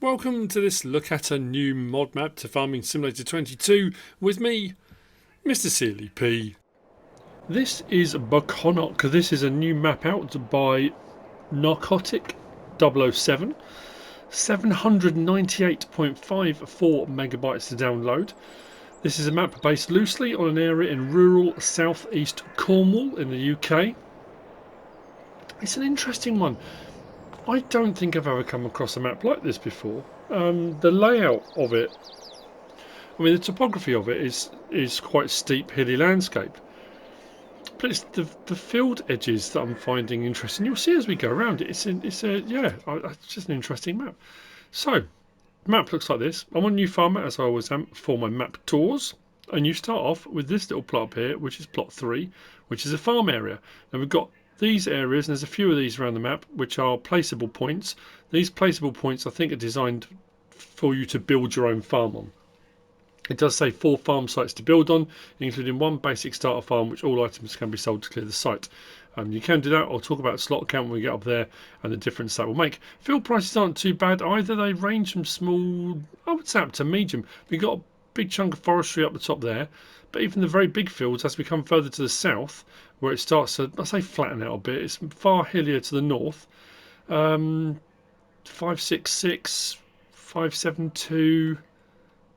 Welcome to this look at a new mod map to Farming Simulator 22 with me, MrSealyp. This is Boconnoc. This is a new map out by Narcotic 007. 798.54 megabytes to download. This is a map based loosely on an area in rural southeast Cornwall in the UK. It's an interesting one. I don't think I've ever come across a map like this before. The layout of it, I mean the topography of it is quite steep, hilly landscape. But it's the field edges that I'm finding interesting. You'll see as we go around it. It's just an interesting map. So, the map looks like this. I'm on New Farmer, as I always am, for my map tours. And you start off with this little plot up here, which is plot 3, which is a farm area. Now we've got these areas, and there's a few of these around the map, which are placeable points. These placeable points, I think, are designed for you to build your own farm on. It does say 4 farm sites to build on, including 1 basic starter farm, which all items can be sold to clear the site. You can do that. I'll talk about slot count when we get up there and the difference that will make. Field prices aren't too bad either. They range from small, I would say, up to medium. We've got a big chunk of forestry up the top there, but even the very big fields, as we come further to the south, where it starts to, I say, flatten out a bit, it's far hillier to the north. 566, 572,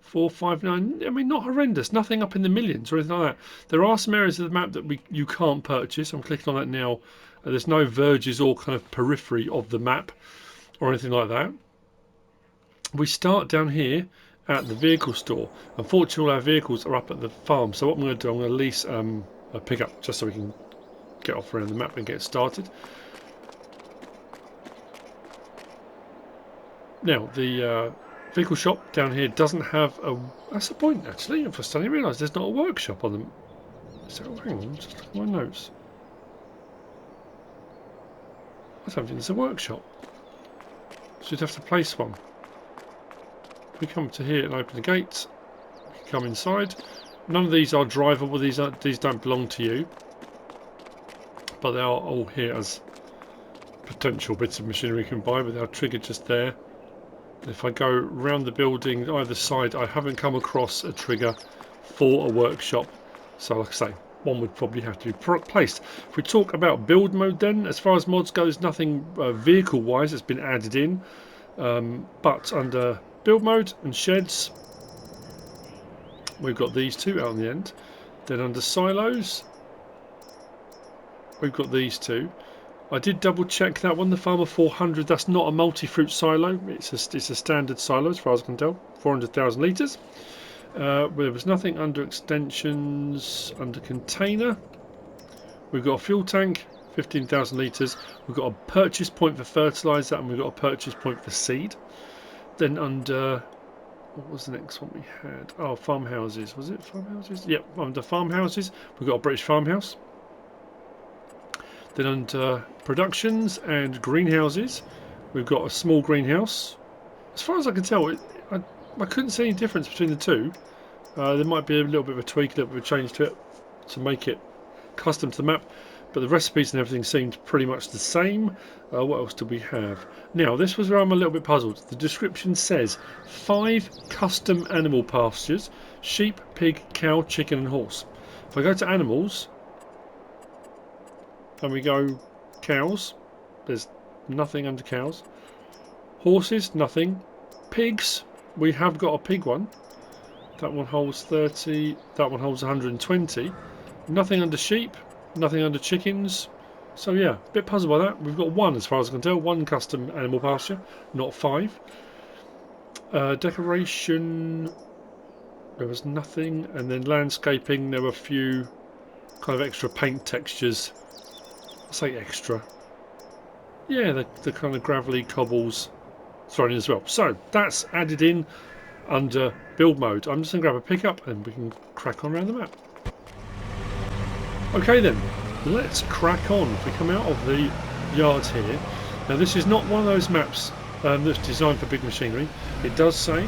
459. I mean, not horrendous. Nothing up in the millions or anything like that. There are some areas of the map that you can't purchase. I'm clicking on that now. There's no verges or kind of periphery of the map or anything like that. We start down here at the vehicle store. Unfortunately, all our vehicles are up at the farm. So what I'm going to do, I'm going to lease a pickup just so we can get off around the map and get started. Now, the vehicle shop down here doesn't have a... That's the point, actually. I've suddenly realised there's not a workshop on them. So, hang on, just look at my notes. I don't think there's a workshop. So you'd have to place one. If we come to here and open the gates, we can come inside. None of these are drivable. These don't belong to you. But they are all here as potential bits of machinery you can buy with our trigger just there. If I go round the building either side, I haven't come across a trigger for a workshop. So like I say, one would probably have to be placed. If we talk about build mode then, as far as mods go, there's nothing vehicle wise that's been added in. But under build mode and sheds, we've got these two out on the end. Then under silos, we've got these two. I did double check that one, the Farmer 400, that's not a multi-fruit silo, it's a standard silo as far as I can tell, 400,000 litres. There was nothing under extensions, under container. We've got a fuel tank, 15,000 litres. We've got a purchase point for fertiliser and we've got a purchase point for seed. Then under, what was the next one we had? Oh, farmhouses, was it farmhouses? Yep, under farmhouses, we've got a British farmhouse. Then under productions and greenhouses, we've got a small greenhouse. As far as I can tell, I couldn't see any difference between the two. There might be a little bit of a tweak, a little bit of a change to it to make it custom to the map. But the recipes and everything seemed pretty much the same. What else do we have? Now, this was where I'm a little bit puzzled. The description says 5 custom animal pastures: sheep, pig, cow, chicken and horse. If I go to animals, and we go cows, there's nothing under cows. Horses, nothing. Pigs, we have got a pig one. That one holds 30, that one holds 120. Nothing under sheep, nothing under chickens. So yeah, a bit puzzled by that. We've got 1 as far as I can tell, 1 custom animal pasture, not 5. Decoration, there was nothing. And then landscaping, there were a few kind of extra paint textures. Say extra. Yeah, the kind of gravelly cobbles thrown in as well. So that's added in under build mode. I'm just going to grab a pickup and we can crack on around the map. Okay then, let's crack on. If we come out of the yards here, now this is not one of those maps that's designed for big machinery. It does say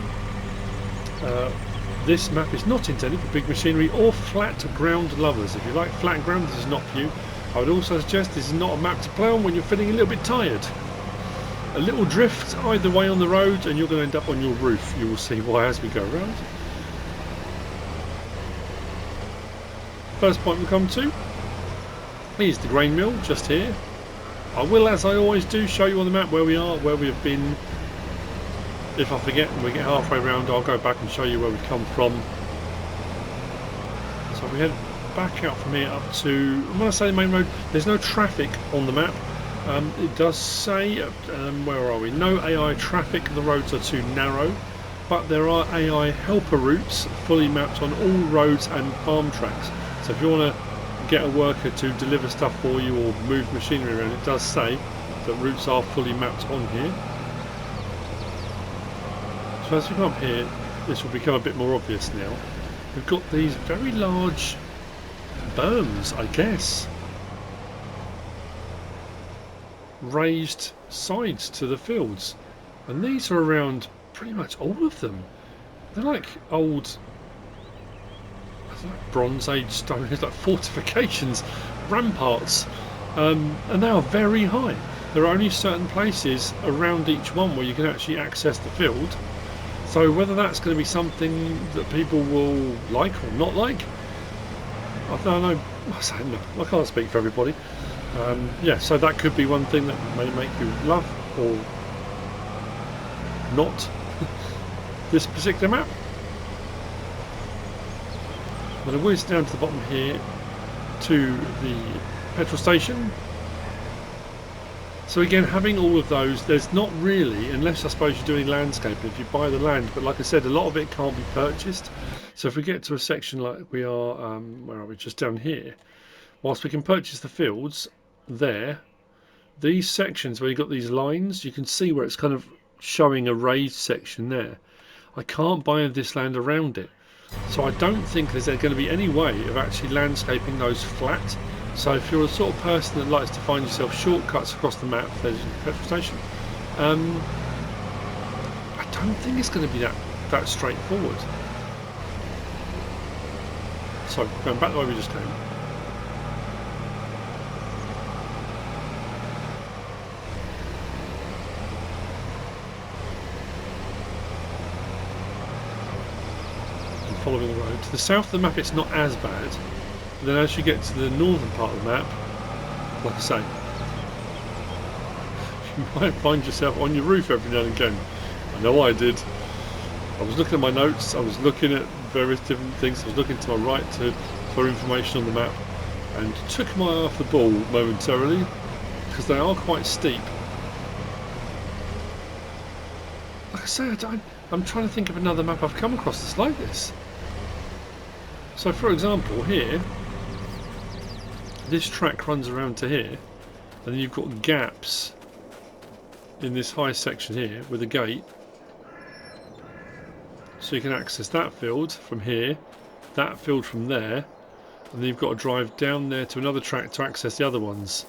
this map is not intended for big machinery or flat ground lovers. If you like flat ground, this is not for you. I would also suggest this is not a map to play on when you're feeling a little bit tired. a little drift either way on the road and you're going to end up on your roof. You will see why as we go around. First point we come to is the grain mill just here. I will, as I always do, show you on the map where we are, where we have been. If I forget and we get halfway around, I'll go back and show you where we've come from. So we head back out from here up to, when I say the main road, there's no traffic on the map. It does say, where are we? No AI traffic, the roads are too narrow, but there are AI helper routes fully mapped on all roads and farm tracks. So if you want to get a worker to deliver stuff for you or move machinery around, it does say that routes are fully mapped on here. So as we come up here, this will become a bit more obvious now. We've got these very large berms, I guess. Raised sides to the fields, and these are around pretty much all of them. They're like old, I don't know, Bronze Age stone. It's like fortifications, ramparts, and they are very high. There are only certain places around each one where you can actually access the field. So whether that's going to be something that people will like or not like, I don't know. I can't speak for everybody. Yeah, so that could be one thing that may make you love or not this particular map. I'm going to whiz down to the bottom here to the petrol station. So again, having all of those, there's not really, unless I suppose you're doing landscaping, if you buy the land, but like I said, a lot of it can't be purchased. So if we get to a section like we are, where are we, just down here, whilst we can purchase the fields there, these sections where you've got these lines, you can see where it's kind of showing a raised section there. I can't buy this land around it, so I don't think there's going to be any way of actually landscaping those flat. So if you're the sort of person that likes to find yourself shortcuts across the map, there's your petrol station. I don't think it's going to be that straightforward. So going back the way we just came. Following the road to the south of the map, it's not as bad. But then as you get to the northern part of the map, like I say, you might find yourself on your roof every now and again. I know I did. I was looking at my notes, I was looking at various different things, I was looking to my right for information on the map, and took my eye off the ball momentarily because they are quite steep. Like I say, I'm trying to think of another map I've come across that's like this. So for example here, this track runs around to here, and then you've got gaps in this high section here with a gate, so you can access that field from here, that field from there, and then you've got to drive down there to another track to access the other ones.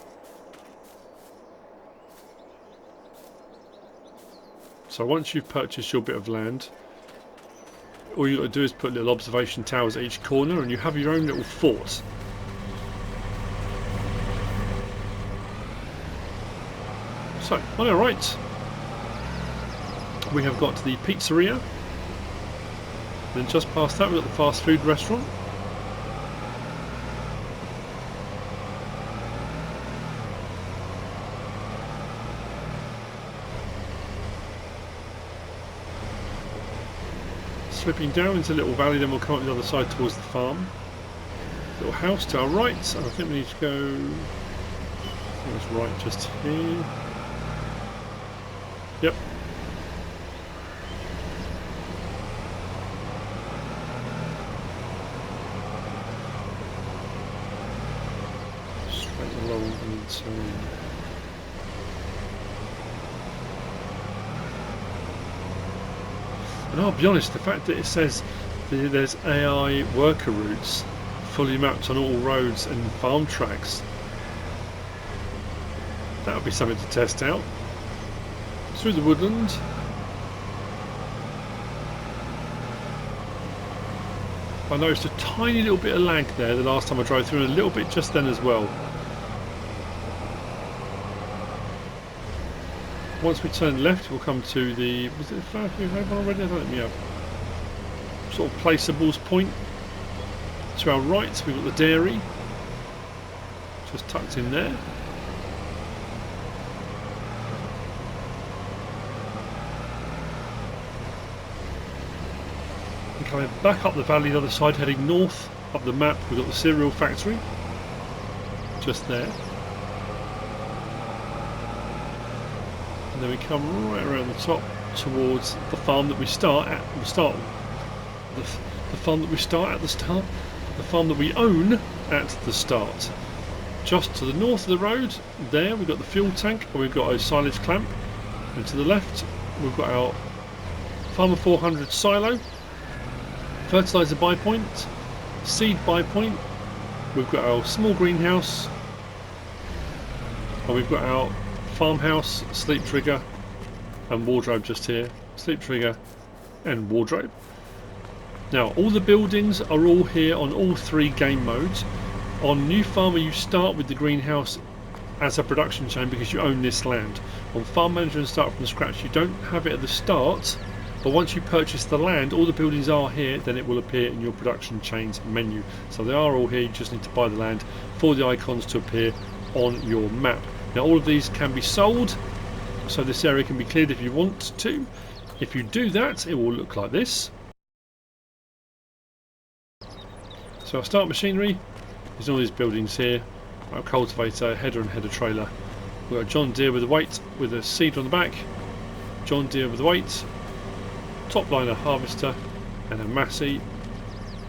So once you've purchased your bit of land, all you've got to do is put little observation towers at each corner and you have your own little fort. So, on our right, we have got the pizzeria. Then just past that we've got the fast food restaurant. Slipping down into a little valley, then we'll come up the other side towards the farm. Little house to our right, and I think we need to go, I think it's right just here. Yep. Straight along into... And I'll be honest, the fact that it says there's AI worker routes fully mapped on all roads and farm tracks, that would be something to test out. Through the woodland. I noticed a tiny little bit of lag there the last time I drove through, and a little bit just then as well. Once we turn left, we'll come to the... Was it the first we've had one already? I don't think we have. Sort of placeables point. To our right, we've got the dairy. Just tucked in there. And coming back up the valley the other side, heading north up the map, we've got the cereal factory. Just there. And then we come right around the top towards the farm that we start at the start. The farm that we start at the start. The farm that we own at the start. Just to the north of the road, there we've got the fuel tank and we've got a silage clamp. And to the left, we've got our Farmer 400 silo, fertiliser buy point, seed buy point. We've got our small greenhouse, and we've got our farmhouse, sleep trigger, and wardrobe just here. Sleep trigger and wardrobe. Now, all the buildings are all here on all three game modes. On New Farmer, you start with the greenhouse as a production chain because you own this land. On Farm Manager and Start from scratch, you don't have it at the start, but once you purchase the land, all the buildings are here, then it will appear in your production chains menu. So they are all here, you just need to buy the land for the icons to appear on your map. Now, all of these can be sold, so this area can be cleared if you want to. If you do that, it will look like this. So our start machinery, there's all these buildings here. Our cultivator, header and header trailer. We've got a John Deere with a weight with a seed on the back. John Deere with a weight. Top liner harvester and a Massey.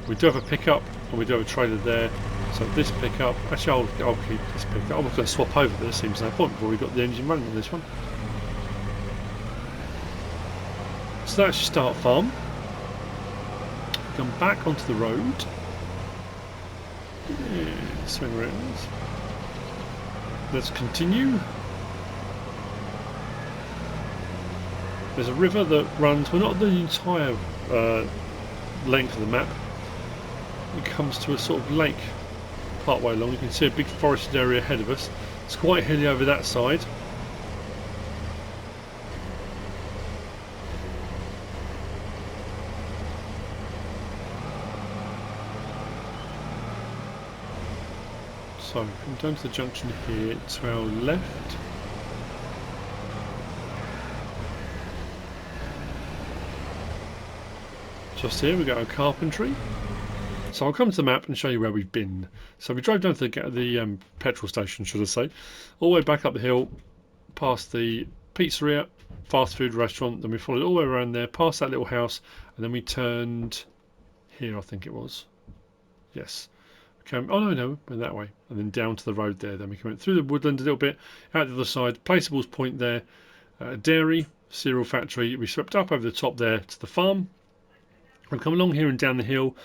We do have a pickup and we do have a trailer there. So this pickup, actually I'll keep this pickup. I'm not going to swap over, but there seems no point before we've got the engine running on this one. So that's your start farm. Come back onto the road. Yeah, swing around. Let's continue. There's a river that runs, well, not the entire length of the map. It comes to a sort of lake part way along. You can see a big forested area ahead of us. It's quite hilly over that side. So, come down to the junction here, to our left. Just here we got our carpentry. So I'll come to the map and show you where we've been. So we drove down to the petrol station, should I say, all the way back up the hill, past the pizzeria, fast food restaurant, then we followed all the way around there, past that little house, and then we turned here, I think it was. Yes. Oh no, went that way, and then down to the road there. Then we went through the woodland a little bit, out the other side, placeables point there, dairy, cereal factory. We swept up over the top there to the farm. We'll come along here and down the hill,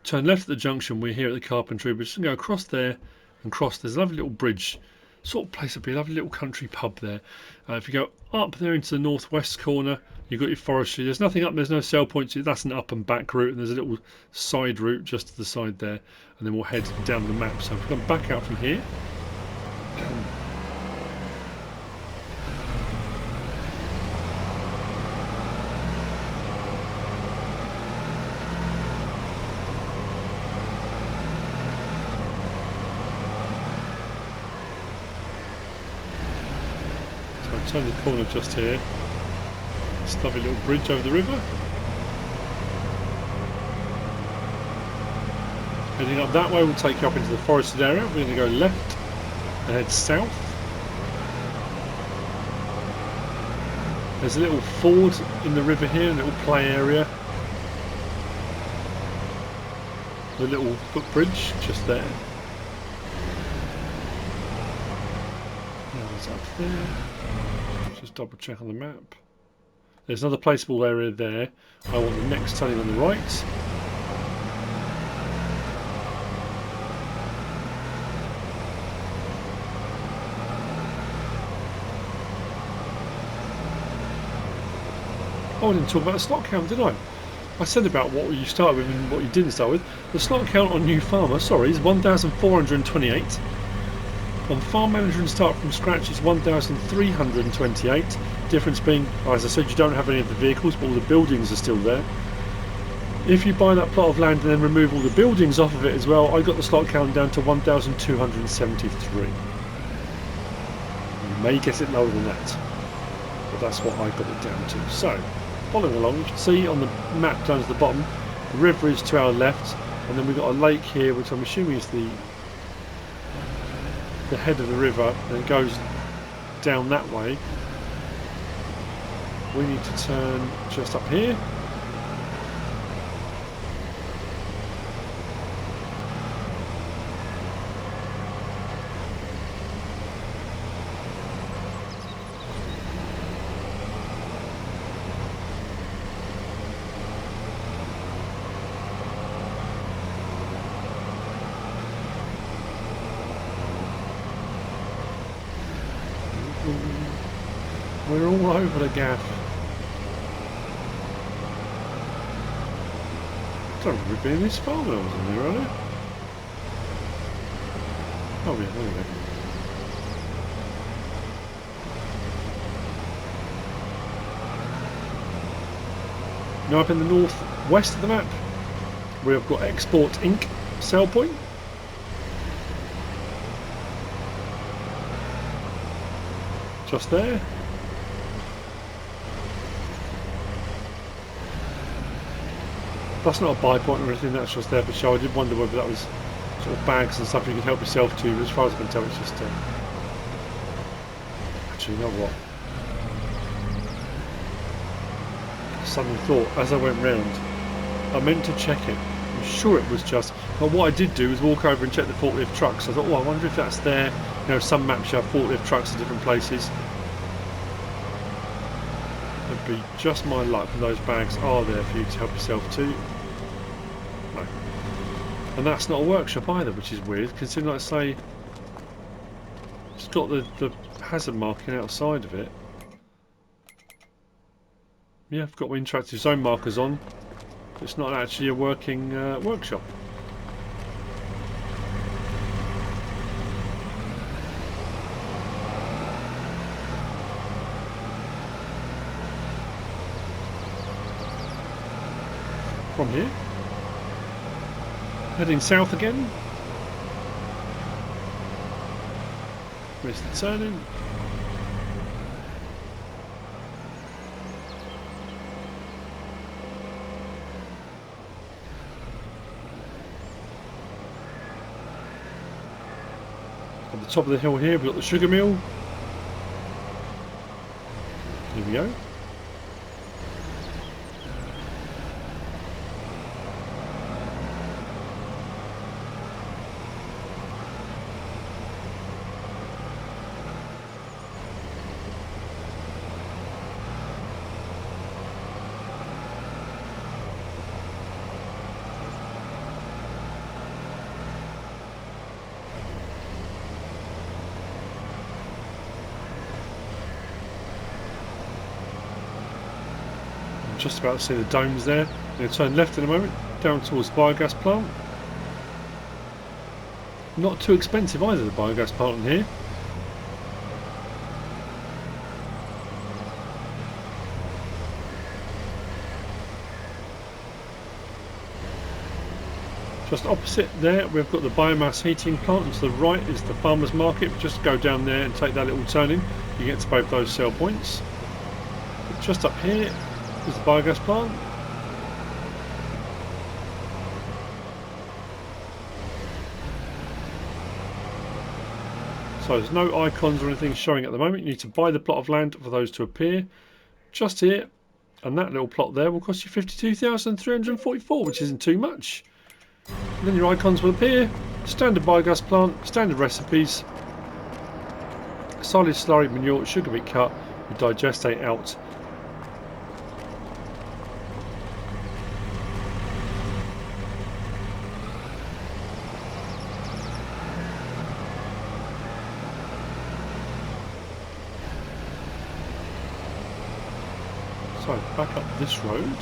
turn left at the junction. We're here at the carpentry. We're just going to go across there and cross. There's a lovely little bridge, sort of place to be, a lovely little country pub there. If you go up there into the northwest corner, you've got your forestry. There's nothing up, there's no sell points. That's an up and back route, and there's a little side route just to the side there, and then we'll head down the map. So if we come back out from here, so I'll turn the corner just here. This lovely little bridge over the river. Heading up that way will take you up into the forested area. We're going to go left and head south. There's a little ford in the river here, a little play area. The little footbridge just there. Now it's up there. Just double check on the map. There's another placeable area there. I want the next turning on the right. Oh, I didn't talk about the slot count, did I? I said about what you started with and what you didn't start with. The slot count on New Farmer, sorry, is 1,428. On Farm Manager and Start from Scratch it's 1,328. Difference being, as I said, you don't have any of the vehicles, but all the buildings are still there. If you buy that plot of land and then remove all the buildings off of it as well, I got the slot count down to 1,273. You may get it lower than that, but that's what I got it down to. So, following along, you can see on the map down to the bottom, the river is to our left, and then we've got a lake here, which I'm assuming is the head of the river, and it goes down that way. We need to turn just up here. We're all over the gaff. I don't remember being this far when I was in there earlier. Oh yeah, there we go. Now up in the north-west of the map, we've got Export Inc. sell point. Just there. That's not a buy point or anything, that's just there for show. I did wonder whether that was sort of bags and stuff you could help yourself to, but as far as I can tell it's just actually, you know what? I suddenly thought, as I went round, I meant to check it. I'm sure it was just, but what I did do was walk over and check the forklift trucks. I thought, oh, I wonder if that's there. You know, some maps have forklift trucks in different places. It'd be just my luck that those bags are there for you to help yourself to. No. And that's not a workshop either, which is weird, considering, like I say, it's got the hazard marking outside of it. Yeah, I've got my interactive zone markers on. It's not actually a working workshop. From here, heading south again. Where's the turning? On the top of the hill here, we've got the sugar mill. Here we go. Just about to see the domes there. I'm going to turn left in a moment, down towards the biogas plant. Not too expensive either, the biogas plant in here. Just opposite there we've got the biomass heating plant, and to the right is the farmers market. Just go down there and take that little turning, you get to both those sell points. But just up here is the biogas plant. So there's no icons or anything showing at the moment. You need to buy the plot of land for those to appear. Just here, and that little plot there will cost you 52,344, which isn't too much. And then your icons will appear. Standard biogas plant, standard recipes, silage slurry manure, sugar beet cut with digestate out. So back up this road.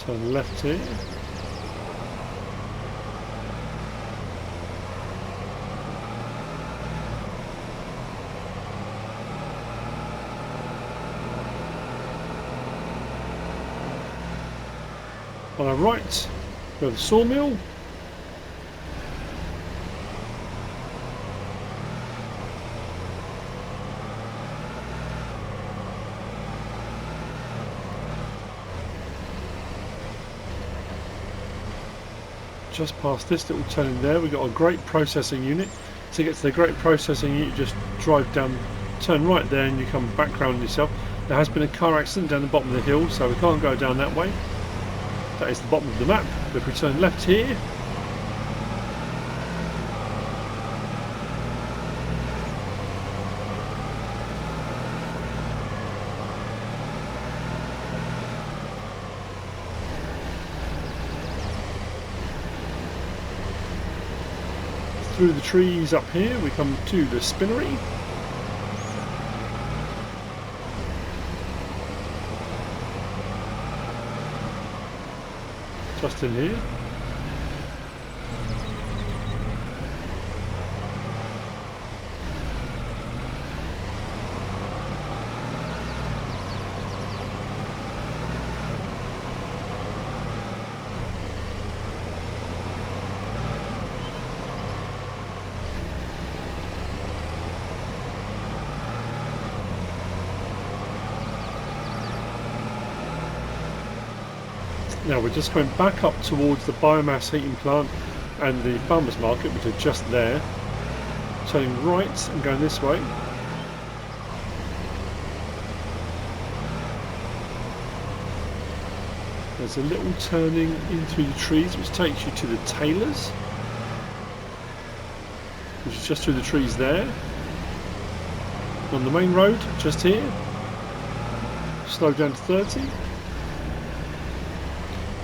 Turn left here. On our right, we have the sawmill. Just past this little turning there, we've got a great processing unit. To get to the great processing unit, you just drive down, turn right there, and you come back round yourself. There has been a car accident down the bottom of the hill, so we can't go down that way. That is the bottom of the map. If we turn left here, through the trees up here, we come to the spinnery. Just in here. Now we're just going back up towards the biomass heating plant and the farmers market, which are just there. Turning right and going this way. There's a little turning in through the trees which takes you to the tailors, which is just through the trees there. On the main road, just here. Slow down to 30.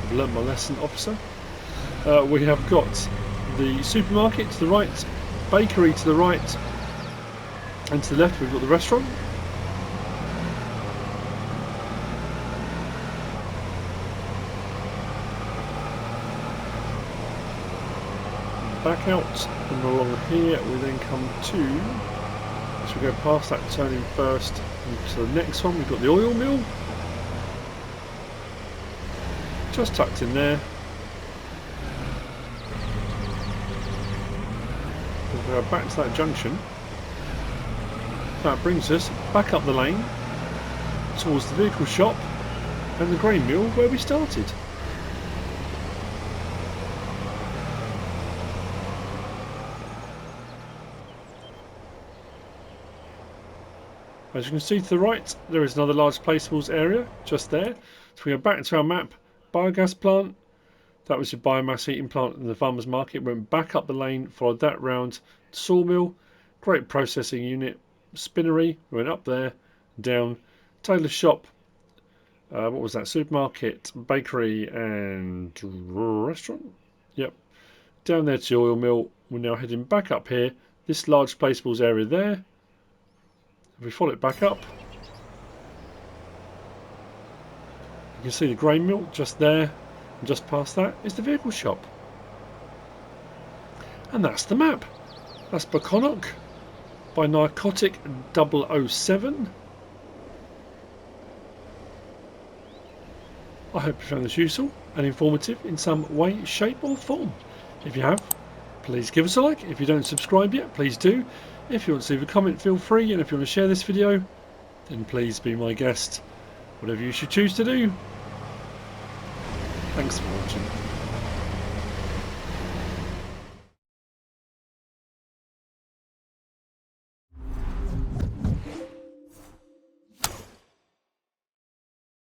I've learnt my lesson, officer. We have got the supermarket to the right, bakery to the right, and to the left we've got the restaurant. Back out and along here we then come to, as we go past that turning first, and to the next one we've got the oil mill. Just tucked in there. We'll go back to that junction. That brings us back up the lane towards the vehicle shop and the grain mill where we started. As you can see to the right, there is another large placeables area just there. So we go back to our map. Biogas plant, that was your biomass heating plant in the farmers market. Went back up the lane, followed that round, sawmill, great processing unit, spinnery, went up there, down, tailor's shop, what was that, supermarket, bakery and restaurant, yep, down there to the oil mill. We're now heading back up here, this large placeables area there. If we follow it back up, you can see the grain mill just there, and just past that is the vehicle shop. And that's the map. That's Boconnoc by Narcotic 007. I hope you found this useful and informative in some way, shape or form. If you have, please give us a like. If you don't subscribe yet, please do. If you want to leave a comment, feel free. And if you want to share this video, then please be my guest. Whatever you should choose to do. Thanks for watching.